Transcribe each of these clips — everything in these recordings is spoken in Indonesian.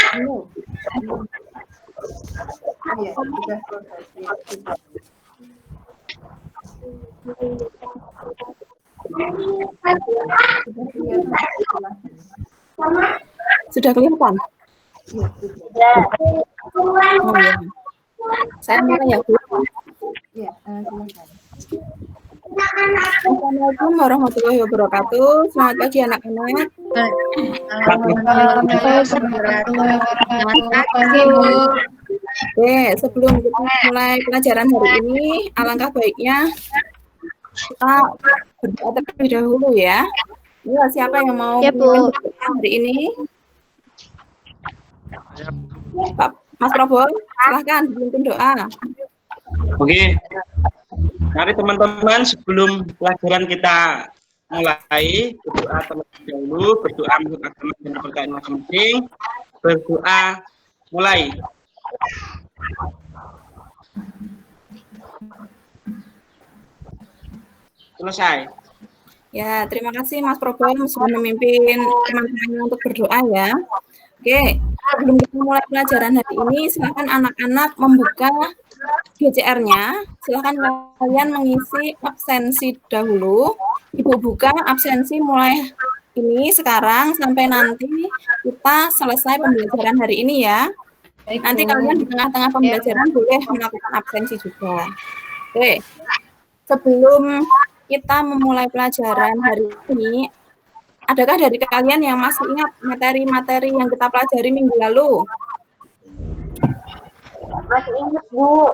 Iya, sudah selesai. Sudah kelihatan? Oh, ya. Saya mulai ya, Bu. Iya, silakan. Assalamualaikum warahmatullahi wabarakatuh. Selamat pagi anak-anak. Oke, sebelum kita mulai pelajaran hari ini, alangkah baiknya kita berdoa terlebih dahulu ya. Ya, siapa yang mau berdoa hari ini? Pak Mas Probo, silahkan pimpin doa. Oke, mari teman-teman sebelum pelajaran kita mulai berdoa terlebih dahulu, berdoa menurut agama dan kepercayaan masing-masing, berdoa mulai. Selesai. Ya, terima kasih Mas Probo sudah memimpin teman-teman untuk berdoa ya. Oke, sebelum kita mulai pelajaran hari ini, silakan anak-anak membuka GCR-nya. Silakan kalian mengisi absensi dahulu. Ibu buka absensi mulai ini sekarang sampai nanti kita selesai pembelajaran hari ini ya. Nanti kalian di tengah-tengah pembelajaran boleh melakukan absensi juga. Oke, sebelum kita memulai pelajaran hari ini, adakah dari kalian yang masih ingat materi-materi yang kita pelajari minggu lalu? Masih ingat, Bu.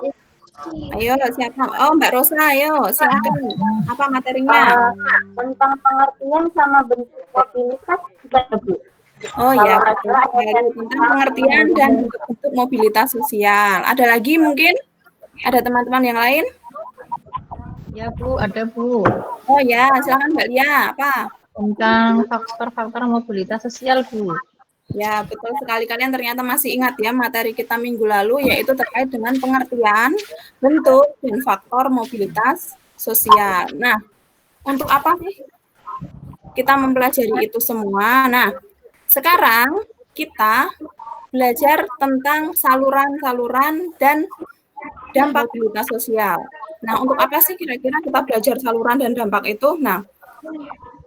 Ayo, siapa? Oh, Mbak Rosa, ayo, silakan. Apa materinya? Tentang pengertian sama bentuk mobilitas juga, Bu. Oh ya, betul sekali. Tentang pengertian dan bentuk mobilitas sosial. Ada lagi mungkin? Ada teman-teman yang lain? Ya, Bu, ada, Bu. Oh ya, silakan Mbak Lia. Apa? Tentang faktor-faktor mobilitas sosial, Bu. Ya, betul sekali. Kalian ternyata masih ingat ya materi kita minggu lalu, yaitu terkait dengan pengertian, bentuk, dan faktor mobilitas sosial. Nah, untuk apa sih kita mempelajari itu semua? Nah, sekarang kita belajar tentang saluran-saluran dan dampak mobilitas sosial. Nah, untuk apa sih kira-kira kita belajar saluran dan dampak itu? Nah,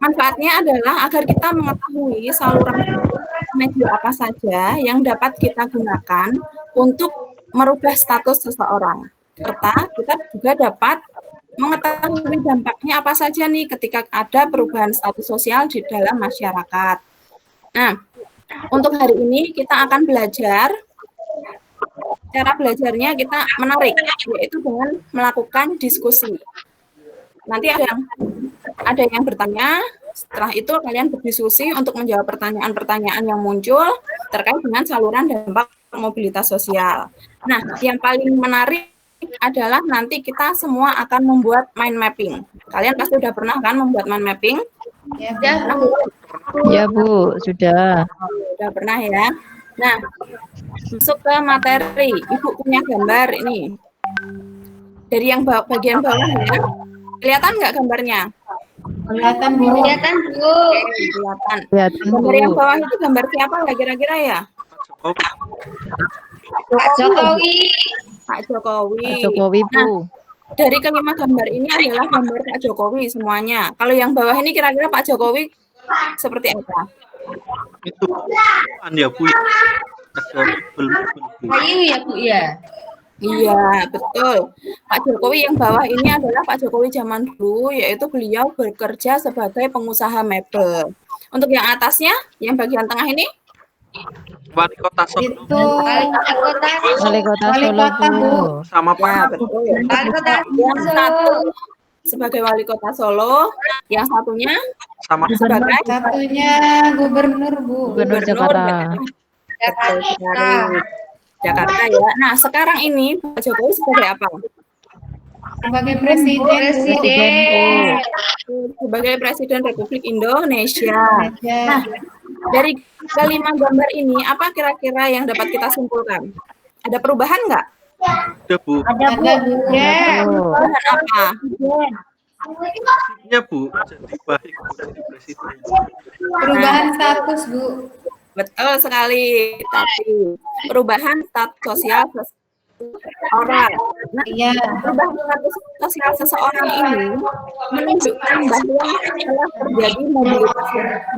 manfaatnya adalah agar kita mengetahui saluran media apa saja yang dapat kita gunakan untuk merubah status seseorang. Serta kita juga dapat mengetahui dampaknya apa saja nih ketika ada perubahan status sosial di dalam masyarakat. Nah, untuk hari ini kita akan belajar, cara belajarnya kita menarik, yaitu dengan melakukan diskusi. Nanti ada yang bertanya, setelah itu kalian berdiskusi untuk menjawab pertanyaan-pertanyaan yang muncul terkait dengan saluran dampak mobilitas sosial. Nah, yang paling menarik adalah nanti kita semua akan membuat mind mapping. Kalian pasti udah pernah kan membuat mind mapping? Ya, Bu, sudah. Udah pernah ya. Nah, masuk ke materi. Ibu punya gambar ini. Dari yang bagian bawah ya. Kelihatan nggak gambarnya? Kelihatan, Bu. Kelihatan, Bu. Kelihatan. Kelihatan, Gambar Bu. yang bawah itu gambar siapa nggak kira-kira ya? Jokowi. Pak Jokowi. Pak Jokowi, Bu. Nah, dari kelima gambar ini adalah gambar Pak Jokowi semuanya. Kalau yang bawah ini kira-kira Pak Jokowi seperti apa? Itu ya, Bu. Ayu ya, Bu, ya. Iya, betul. Pak Jokowi yang bawah ini adalah Pak Jokowi zaman dulu, yaitu beliau bekerja sebagai pengusaha mebel. Untuk yang atasnya, yang bagian tengah ini? Wali Kota Solo. Itu Wali Kota Solo, Bu. Sama Ya, Pak. betul. Wali Kota Yang Solo. satu sebagai wali kota Solo, yang satunya Sama sebagai Satunya gubernur, Bu. Gubernur Jakarta. Betul sekali. Jakarta ya. Nah, sekarang ini Pak Jokowi sebagai apa? Sebagai presiden, Sebagai Presiden Republik Indonesia. Nah, dari kelima gambar ini, apa kira-kira yang dapat kita simpulkan? Ada perubahan nggak? ada, Bu. Ada, Bu. Perubahan apa? Ya, Bu. Jadi baik jadi presiden. Perubahan status, Bu. Betul sekali. Tapi perubahan status sosial orang. Nah, Iya. perubahan status sosial seseorang ini menunjukkan bahwa telah terjadi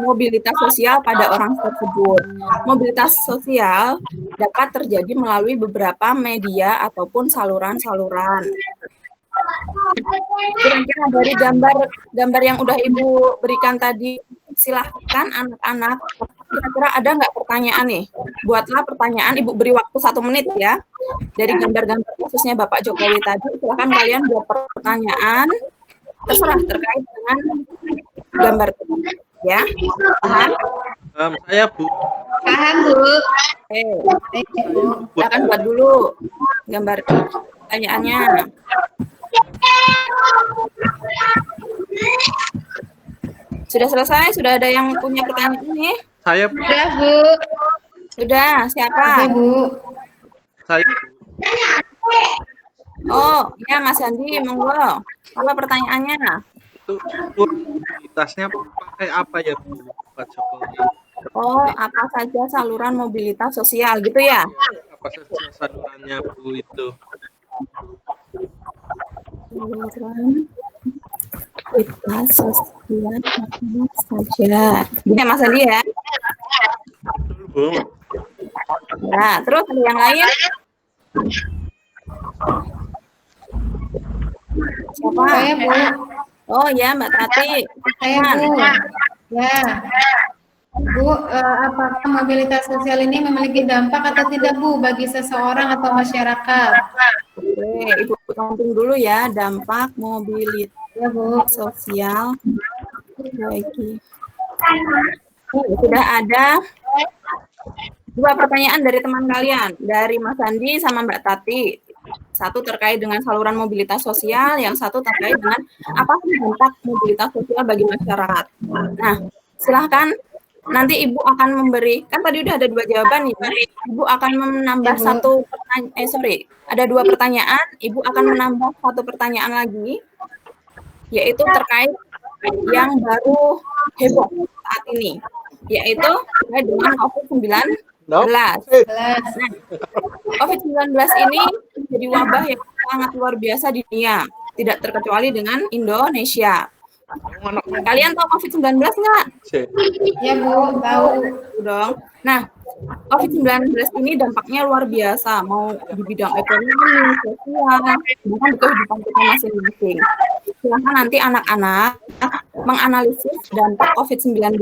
mobilitas sosial pada orang tersebut. Mobilitas sosial dapat terjadi melalui beberapa media ataupun saluran-saluran. Kira-kira dari gambar yang udah Ibu berikan tadi, silahkan anak-anak, kira-kira ada nggak pertanyaan nih? Buatlah pertanyaan, Ibu beri waktu 1 menit ya. Dari gambar-gambar khususnya Bapak Jokowi tadi, silahkan kalian buat pertanyaan, terserah terkait dengan gambar itu. Ya, paham? Saya Bu. Paham, Bu. Silakan buat dulu gambar pertanyaannya. Sudah selesai? Sudah ada yang punya pertanyaan ini? Saya Bu. Sudah, Bu. Sudah, siapa? Oke, Bu. Saya Bu. Oh, ya Mas Andi, monggo. Apa pertanyaannya? Itu mobilitasnya pakai apa ya Bu? Pak Jokowi. Oh, apa saja saluran mobilitas sosial gitu ya? Apa saja salurannya Bu itu? Saluran mobilitas sosial apa saja. Gini Mas Andi ya. Betul Bu. Nah, terus ada yang lain? Siapa? Saya, Bu. Oh ya, Mbak Tati. Saya, Bu. Ya. Bu, apakah mobilitas sosial ini memiliki dampak atau tidak, Bu, bagi seseorang atau masyarakat? Oke, Ibu tampung dulu ya, dampak mobilitas Ya, Bu. sosial bagi. Sudah ada 2 pertanyaan dari teman kalian, dari Mas Andi sama Mbak Tati. Satu terkait dengan saluran mobilitas sosial, yang satu terkait dengan apa sih dampak mobilitas sosial bagi masyarakat. Nah, silahkan nanti Ibu akan memberi, kan tadi udah ada 2 jawaban ya, Ibu akan menambah ada 2 pertanyaan, Ibu akan menambah 1 pertanyaan lagi, yaitu terkait yang baru heboh saat ini, yaitu terkait dengan COVID-19. COVID-19 ini menjadi wabah yang sangat luar biasa di dunia, tidak terkecuali dengan Indonesia. Kalian tahu COVID-19 nggak? Ya, Bu, tahu. Dong. Nah, COVID-19 ini dampaknya luar biasa, mau di bidang ekonomi, sosial, bahkan di kehidupan kita masing-masing. Silahkan nanti anak-anak menganalisis dampak COVID-19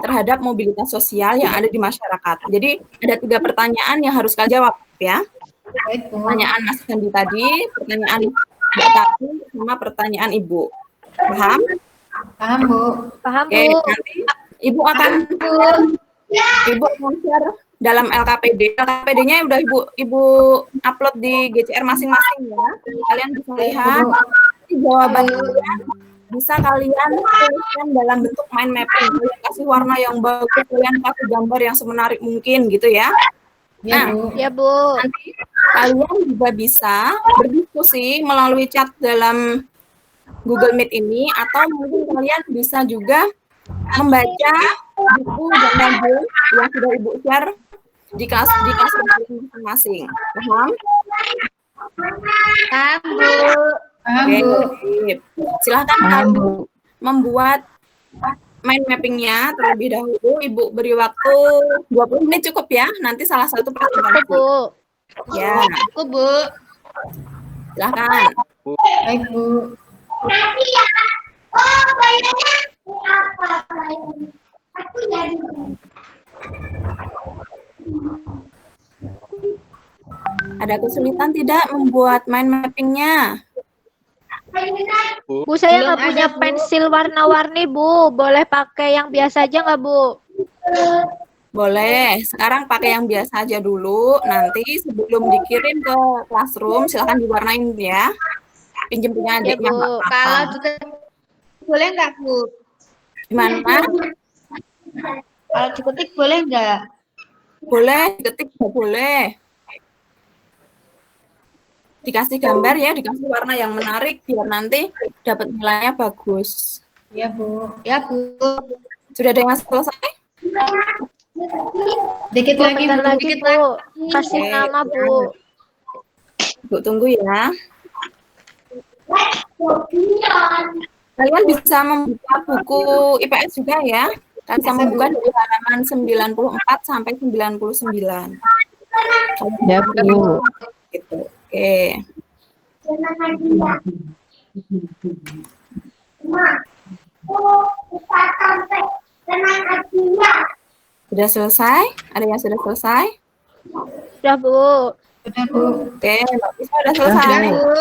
terhadap mobilitas sosial yang ada di masyarakat. Jadi ada 3 pertanyaan yang harus kalian jawab ya. Baik, Bu. Pertanyaan Mas Andi tadi, pertanyaan Mbak Tati, sama pertanyaan Ibu. Paham? Paham, Bu. Paham, Oke, Bu. nanti Ibu akan share dalam LKPD. LKPD-nya udah Ibu upload di GCR masing-masing ya. Kalian bisa lihat jawabannya, bisa kalian tuliskan dalam bentuk mind mapping. Kalian kasih warna yang bagus, kalian kasih gambar yang semenarik mungkin gitu ya. Ya, Nah, Bu. Ya, Bu. nanti kalian juga bisa berdiskusi melalui chat dalam Google Meet ini, atau mungkin kalian bisa juga membaca buku dan novel yang sudah Ibu share di kelas masing-masing. Paham? Paham, Bu. Paham, Oke, Bu. sip. Silahkan kalian membuat mind mapping-nya terlebih dahulu. Ibu beri waktu 20 menit cukup ya. Nanti salah satu presentasi. Bu. Ya, Aku, Bu. silahkan. Baik, Bu. Ada kesulitan tidak membuat mind mapping-nya? Bu, saya Belum nggak punya ada, Bu. pensil warna-warni, Bu. Boleh pakai yang biasa aja nggak, Bu? Boleh. Sekarang pakai yang biasa aja dulu. Nanti sebelum dikirim ke classroom, silahkan diwarnain ya. Pinjem punya Ya, adiknya. Bu. nggak apa-apa. Kalau juga boleh nggak, Bu? Gimana? Kalau diketik boleh nggak? Boleh, ketik nggak boleh. Dikasih gambar ya, dikasih warna yang menarik biar nanti dapat nilainya bagus. Ya, Bu. Ya, Bu. Sudah ada yang selesai? Dikit Bu, lagi, bentar Bu. lagi, Dikit Bu. lagi. Kasih Oke. nama, Bu. Ibu tunggu ya. Kalian bisa membuka buku IPS juga ya. Kalian bisa membuka dari halaman 94 sampai 99. Ya, Bu. Gitu. Oke. Sudah selesai? Ada yang sudah selesai? Sudah, Bu. Sudah, Bu. Oke, Mbak Puspa sudah Sudah, selesai. Bu.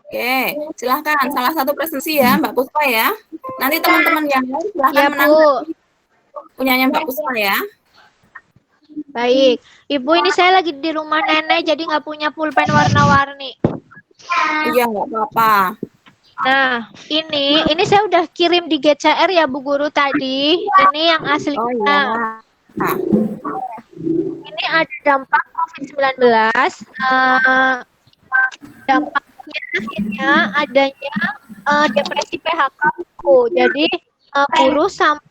Oke, silahkan salah satu presentasi ya Mbak Puspa ya. Nanti teman-teman yang lain silahkan Ya, Bu. menanggapi punyanya Mbak Puspa ya. Baik. Ibu, ini saya lagi di rumah nenek, jadi nggak punya pulpen warna-warni. Iya, nggak apa-apa. Nah, ini saya udah kirim di GCR ya, Bu Guru tadi. Ini yang aslinya. Oh iya. Nah, Ini ada dampak COVID-19. Dampaknya akhirnya adanya depresi PHK, Bu. Jadi buruh sama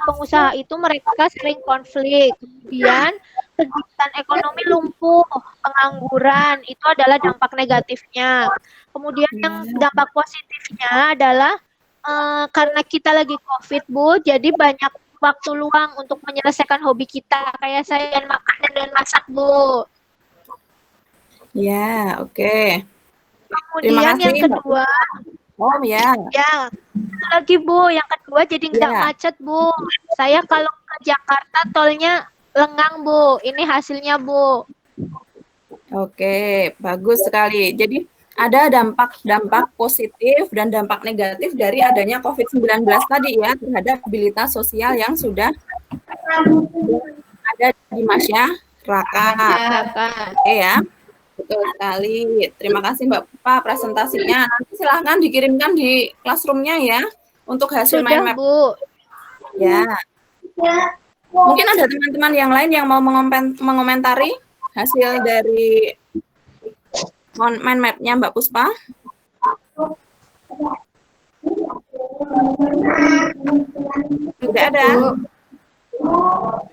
pengusaha itu mereka sering konflik. Kemudian kegiatan ekonomi lumpuh, pengangguran, itu adalah dampak negatifnya. Kemudian yang dampak positifnya adalah karena kita lagi COVID, Bu, jadi banyak waktu luang untuk menyelesaikan hobi kita, kayak saya dan makan dan masak, Bu. ya, oke. Kemudian kasih, yang Mbak. kedua, Oh ya, ya, satu lagi, Bu, yang kedua jadi nggak Ya. macet, Bu. Saya kalau ke Jakarta tolnya lengang, Bu. Ini hasilnya, Bu. oke, bagus sekali. Jadi ada dampak positif dan dampak negatif dari adanya COVID-19 tadi ya terhadap mobilitas sosial yang sudah ada di masyarakat. Oke ya, betul sekali. Terima kasih Mbak Puspa presentasinya. Nanti silahkan dikirimkan di classroom-nya ya untuk hasil mind Sudah, map. Bu. Ya. Mungkin ada teman-teman yang lain yang mau mengomentari hasil dari mind map-nya Mbak Puspa. Tidak ada.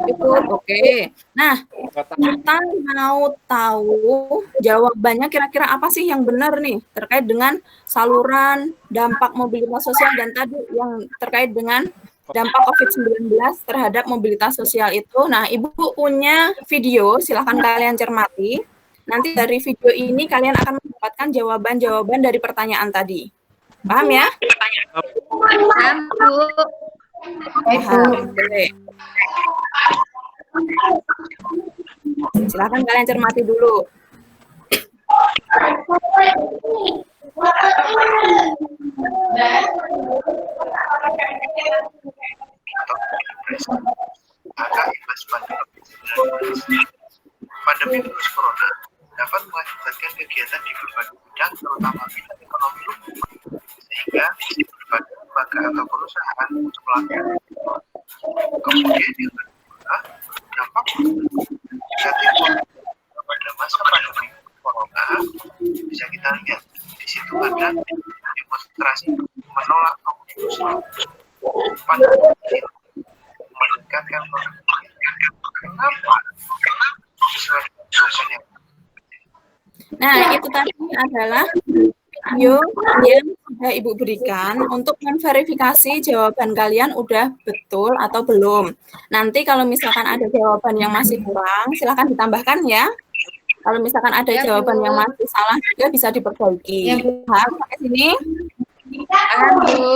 Cukup, oke. Nah, kita mau tahu jawabannya kira-kira apa sih yang benar nih terkait dengan saluran dampak mobilitas sosial dan tadi yang terkait dengan dampak COVID-19 terhadap mobilitas sosial itu. Nah, Ibu punya video, silahkan kalian cermati. Nanti dari video ini kalian akan mendapatkan jawaban-jawaban dari pertanyaan tadi. Paham ya? Paham, Bu. Baik, Bu. Oke. Silahkan kalian cermati dulu. Maka imbas pandemi virus corona dapat mengakibatkan kegiatan di berbagai bidang, terutama bidang ekonomi lumpuh, sehingga berbagai lembaga atau perusahaan untuk melakukan. Kemudian yang kedua, dampak negatif pada masa pandemi corona bisa kita lihat di situ ada demonstrasi menolak omnibus law. Pandemi ini meningkatkan produktivitas. Kenapa? Sesuai dengan dosennya. Nah, itu tadi adalah video yang sudah Ibu berikan untuk memverifikasi jawaban kalian udah betul atau belum. Nanti kalau misalkan ada jawaban yang masih kurang, silahkan ditambahkan ya. Kalau misalkan ada Ya, jawaban Bu. yang masih salah juga bisa diperbaiki. Ya, Bu. Paham sampai sini? Paham, Bu.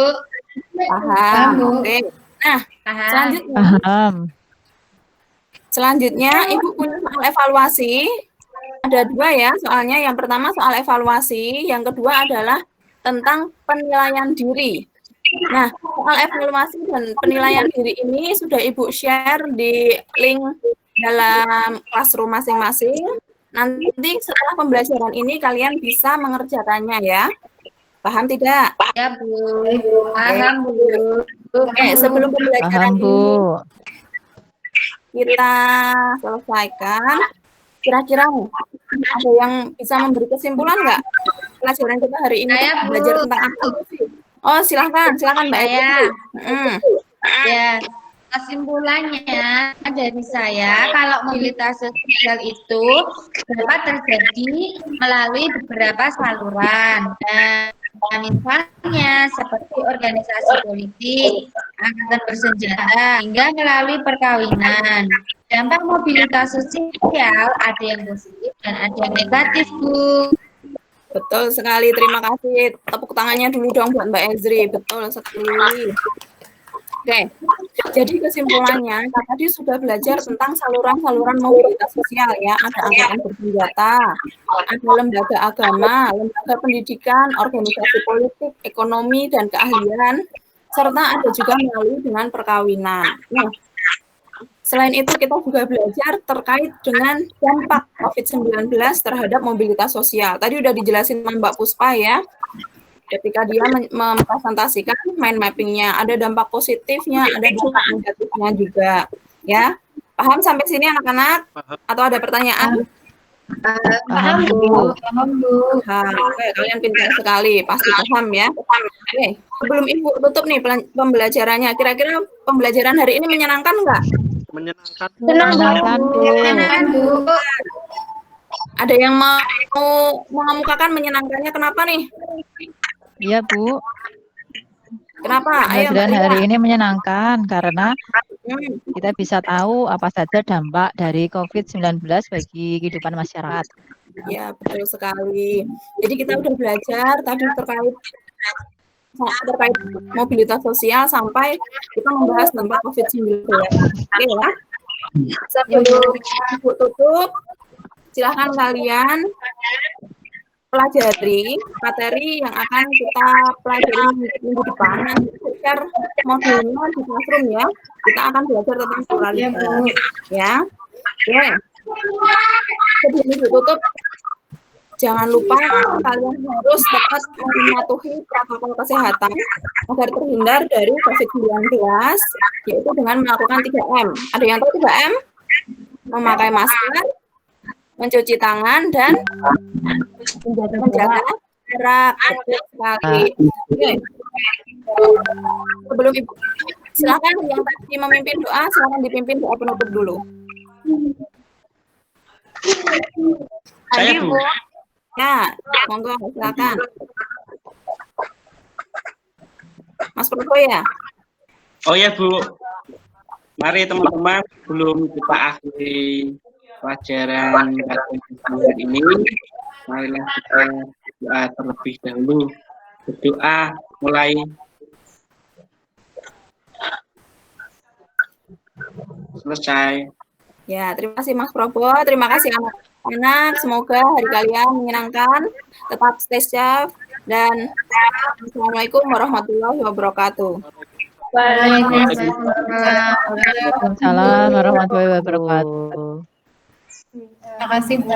Paham. Paham, Bu. Oke. Nah, Paham. selanjutnya Paham. Selanjutnya, Ibu punya soal evaluasi. Ada dua ya soalnya. Yang pertama soal evaluasi, yang kedua adalah tentang penilaian diri. Nah, soal evaluasi dan penilaian diri ini sudah Ibu share di link dalam classroom masing-masing. Nanti setelah pembelajaran ini kalian bisa mengerjakannya ya. Paham tidak? Ya, Bu. Paham, Bu. Oke, sebelum pembelajaran Paham, Bu. ini kita selesaikan. Kira-kira ada yang bisa memberi kesimpulan nggak? Pelajaran kita hari ini Saya, Bu. belajar tentang apa sih? Oh, silahkan Mbak Saya. Eti. Ya. Kesimpulannya dari saya, kalau mobilitas sosial itu dapat terjadi melalui beberapa saluran. Misalnya seperti organisasi politik, angkatan bersenjata, hingga melalui perkawinan. Dampak mobilitas sosial ada yang positif dan ada yang negatif, Bu. Betul sekali, terima kasih. Tepuk tangannya dulu dong buat Mbak Ezri. Betul sekali. Oke, jadi kesimpulannya, Kak tadi sudah belajar tentang saluran-saluran mobilitas sosial ya. Ada angkatan bersenjata, ada lembaga agama, lembaga pendidikan, organisasi politik, ekonomi, dan keahlian, serta ada juga melalui dengan perkawinan. Nah, selain itu kita juga belajar terkait dengan dampak COVID-19 terhadap mobilitas sosial. Tadi udah dijelasin sama Mbak Puspa ya. Ketika dia mempresentasikan mind mapping-nya, ada dampak positifnya, ada dampak negatifnya juga, ya. Paham sampai sini anak-anak? Atau ada pertanyaan? Paham, Bu. Paham, Bu. Oke, kalian pintar sekali, pasti paham ya. Oke, sebelum Ibu tutup nih pembelajarannya, kira-kira pembelajaran hari ini menyenangkan nggak? Menyenangkan. Menyenangkan, Bu. Menyenangkan, Bu. Ada yang mau mengemukakan menyenangkannya kenapa nih? Iya, Bu. Kenapa? Ayo, Pembelajaran Mbak hari Ria. ini menyenangkan karena kita bisa tahu apa saja dampak dari COVID-19 bagi kehidupan masyarakat. Ya, betul sekali. Jadi kita udah belajar tadi terkait mobilitas sosial sampai kita membahas dampak COVID-19. Oke ya. Sebelum Ibu tutup, silahkan kalian pelajari materi yang akan kita pelajari minggu depan. Nanti share modulnya di classroom ya. Kita akan belajar tentang pluralitas. Ya. Oke. Sebelum Ibu tutup, jangan lupa kalian harus tetap mematuhi protokol kesehatan agar terhindar dari COVID-19, yaitu dengan melakukan 3M. Ada yang tahu 3M? Memakai masker, mencuci tangan, dan menjaga jarak. Betul sekali. Oke. Sebelum Ibu, silakan yang tadi memimpin doa, silakan dipimpin doa penutup dulu. Saya, Bu. Ya, monggo silakan. Mas Provo ya? Oh ya, Bu. Mari teman-teman, sebelum kita akhiri pelajaran ini, marilah kita doa terlebih dahulu. Berdoa mulai. Selesai. Ya, terima kasih Mas Probo, terima kasih anak-anak. Semoga hari kalian menyenangkan, tetap stay safe, dan Assalamualaikum warahmatullahi wabarakatuh. Waalaikumsalam warahmatullahi wabarakatuh. Terima kasih, Bu.